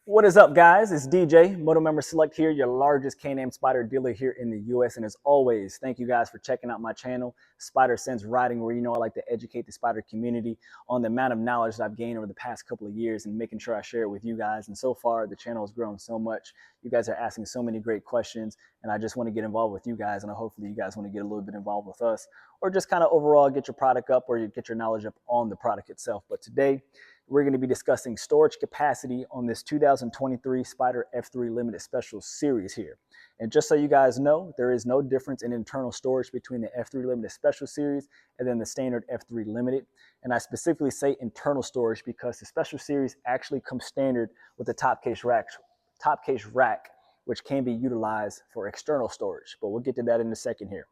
What is up, guys? It's DJ, Moto Member Select here, your largest Can-Am Spyder dealer here in the US. And as always, thank you guys for checking out my channel, Spyder Sense Riding, where I like to educate the Spyder community on the amount of knowledge that I've gained over the past couple of years and making sure I share it with you guys. And so far, the channel has grown so much. You guys are asking so many great questions, and I just want to get involved with you guys. And hopefully you guys want to get a little bit involved with us, or just kind of overall get your product up, or you get your knowledge up on the product itself. But today, we're going to be discussing storage capacity on this 2023 Spyder F3 Limited Special Series here. And just so you guys know, there is no difference in internal storage between the F3 Limited Special Series and then the standard F3 Limited. And I specifically say internal storage because the Special Series actually comes standard with the top case rack, which can be utilized for external storage. But we'll get to that in a second here.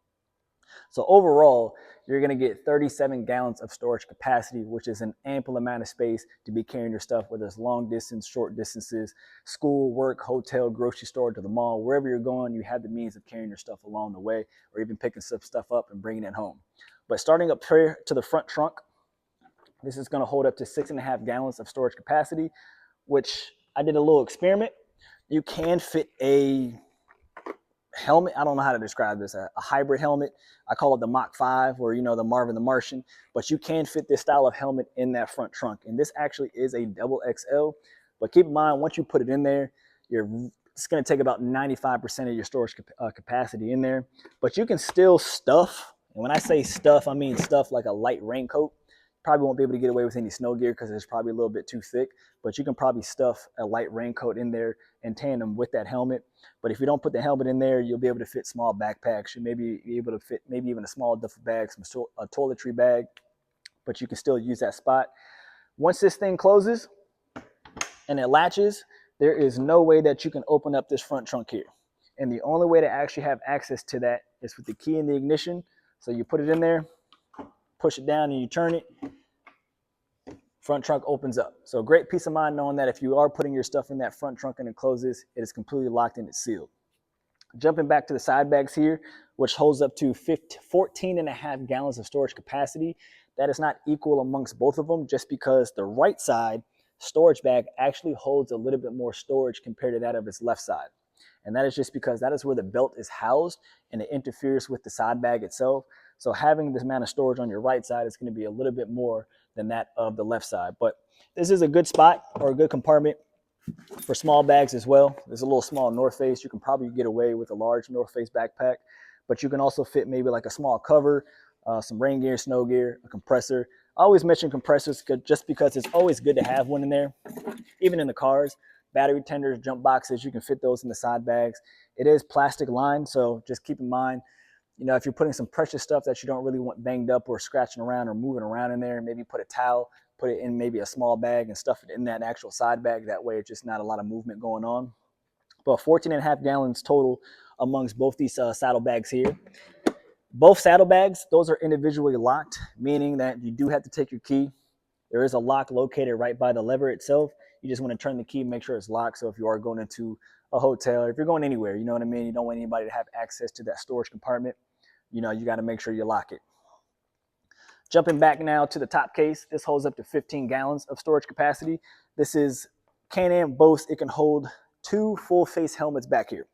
So overall, you're going to get 37 gallons of storage capacity, which is an ample amount of space to be carrying your stuff, whether it's long distance, short distances, school, work, hotel, grocery store, to the mall, wherever you're going, you have the means of carrying your stuff along the way, or even picking some stuff up and bringing it home. But starting up here to the front trunk, this is going to hold up to 6.5 gallons of storage capacity, which I did a little experiment. You can fit a helmet. I don't know how to describe this, a hybrid helmet. I call it the Mach 5, or the Marvin the Martian, but you can fit this style of helmet in that front trunk. And this actually is a double XL, but keep in mind, once you put it in there, it's going to take about 95% of your storage capacity in there, but you can still stuff. And when I say stuff, I mean stuff like a light raincoat. Probably won't be able to get away with any snow gear because it's probably a little bit too thick, but you can probably stuff a light raincoat in there in tandem with that helmet. But if you don't put the helmet in there, you'll be able to fit small backpacks. You may be able to fit maybe even a small duffel bag, a toiletry bag, but you can still use that spot. Once this thing closes and it latches, there is no way that you can open up this front trunk here. And the only way to actually have access to that is with the key in the ignition. So you put it in there, push it down, and you turn it, front trunk opens up. So great peace of mind knowing that if you are putting your stuff in that front trunk and it closes, it is completely locked and it's sealed. Jumping back to the side bags here, which holds up to 14.5 gallons of storage capacity. That is not equal amongst both of them, just because the right side storage bag actually holds a little bit more storage compared to that of its left side. And that is just because that is where the belt is housed and it interferes with the side bag itself. So having this amount of storage on your right side is going to be a little bit more than that of the left side. But this is a good spot, or a good compartment for small bags as well. There's a little small North Face. You can probably get away with a large North Face backpack, but you can also fit maybe like a small cover, some rain gear, snow gear, a compressor. I always mention compressors just because it's always good to have one in there, even in the cars. Battery tenders, jump boxes, you can fit those in the side bags. It is plastic lined, so just keep in mind, if you're putting some precious stuff that you don't really want banged up or scratching around or moving around in there, maybe put a towel, put it in maybe a small bag and stuff it in that actual side bag. That way it's just not a lot of movement going on. But 14.5 gallons total amongst both these saddlebags here. Both saddlebags, those are individually locked, meaning that you do have to take your key. There is a lock located right by the lever itself. You just want to turn the key, make sure it's locked. So if you are going into a hotel, or if you're going anywhere, you know what I mean? You don't want anybody to have access to that storage compartment. You got to make sure you lock it. Jumping back now to the top case, this holds up to 15 gallons of storage capacity. This is Can-Am boasts it can hold 2 full face helmets back here.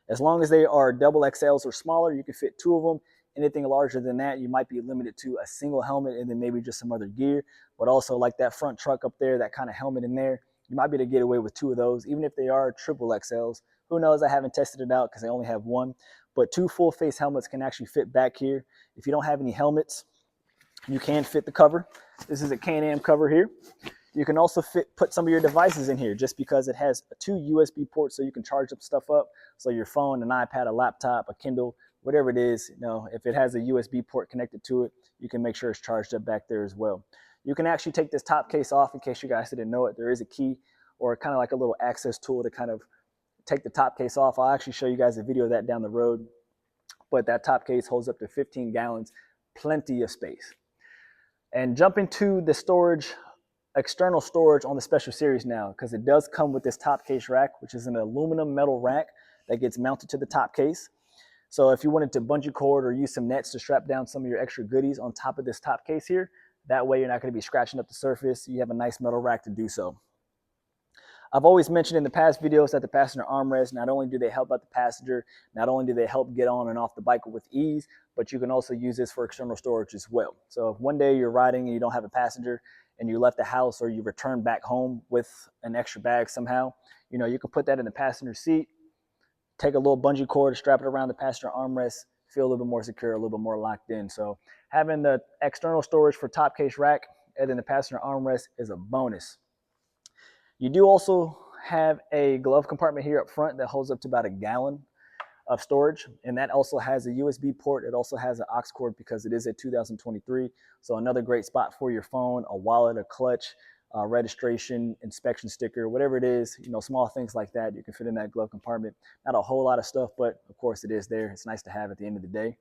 As long as they are double XLs or smaller, you can fit 2 of them. Anything larger than that, you might be limited to a single helmet and then maybe just some other gear. But also like that front truck up there, that kind of helmet in there, you might be able to get away with 2 of those, even if they are triple XLs. Who knows? I haven't tested it out because I only have 1. But 2 full face helmets can actually fit back here. If you don't have any helmets, you can fit the cover. This is a Can-Am cover here. You can also put some of your devices in here, just because it has 2 USB ports, so you can charge up stuff up. So your phone, an iPad, a laptop, a Kindle, whatever it is, if it has a USB port connected to it, you can make sure it's charged up back there as well. You can actually take this top case off in case you guys didn't know it. There is a key, or kind of like a little access tool to kind of take the top case off. I'll actually show you guys a video of that down the road. But that top case holds up to 15 gallons, plenty of space. And jumping to the storage, external storage on the Special Series now, because it does come with this top case rack, which is an aluminum metal rack that gets mounted to the top case. So if you wanted to bungee cord or use some nets to strap down some of your extra goodies on top of this top case here, that way you're not going to be scratching up the surface. You have a nice metal rack to do so. I've always mentioned in the past videos that the passenger armrest, not only do they help out the passenger, not only do they help get on and off the bike with ease, but you can also use this for external storage as well. So if one day you're riding and you don't have a passenger and you left the house or you return back home with an extra bag somehow, you know, you can put that in the passenger seat, take a little bungee cord, strap it around the passenger armrest, feel a little bit more secure, a little bit more locked in. So having the external storage for top case rack and then the passenger armrest is a bonus. You do also have a glove compartment here up front that holds up to about a gallon of storage, and that also has a USB port. It also has an aux cord because it is a 2023. So another great spot for your phone, a wallet, a clutch, registration, inspection sticker, whatever it is, you know, small things like that, you can fit in that glove compartment. Not a whole lot of stuff, but of course it is there. It's nice to have at the end of the day.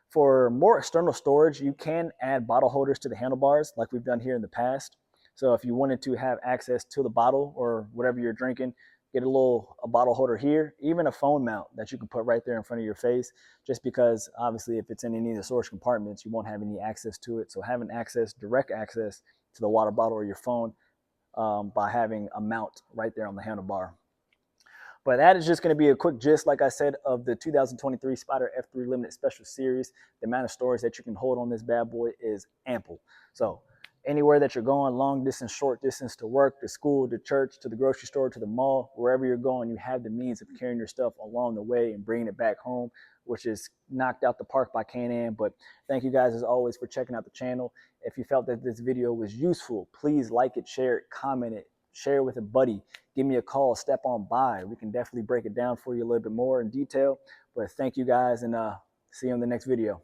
For more external storage, you can add bottle holders to the handlebars like we've done here in the past. So if you wanted to have access to the bottle or whatever you're drinking, get a bottle holder here, even a phone mount that you can put right there in front of your face, just because obviously if it's in any of the storage compartments, you won't have any access to it. So having direct access to the water bottle or your phone by having a mount right there on the handlebar. But that is just going to be a quick gist, like I said, of the 2023 Spyder F3 Limited Special Series. The amount of storage that you can hold on this bad boy is ample. So anywhere that you're going, long distance, short distance, to work, to school, to church, to the grocery store, to the mall, wherever you're going, you have the means of carrying your stuff along the way and bringing it back home, which is knocked out the park by Can-Am. But thank you guys as always for checking out the channel. If you felt that this video was useful, please like it, share it, comment it, share it with a buddy. Give me a call, step on by. We can definitely break it down for you a little bit more in detail. But thank you guys, and see you in the next video.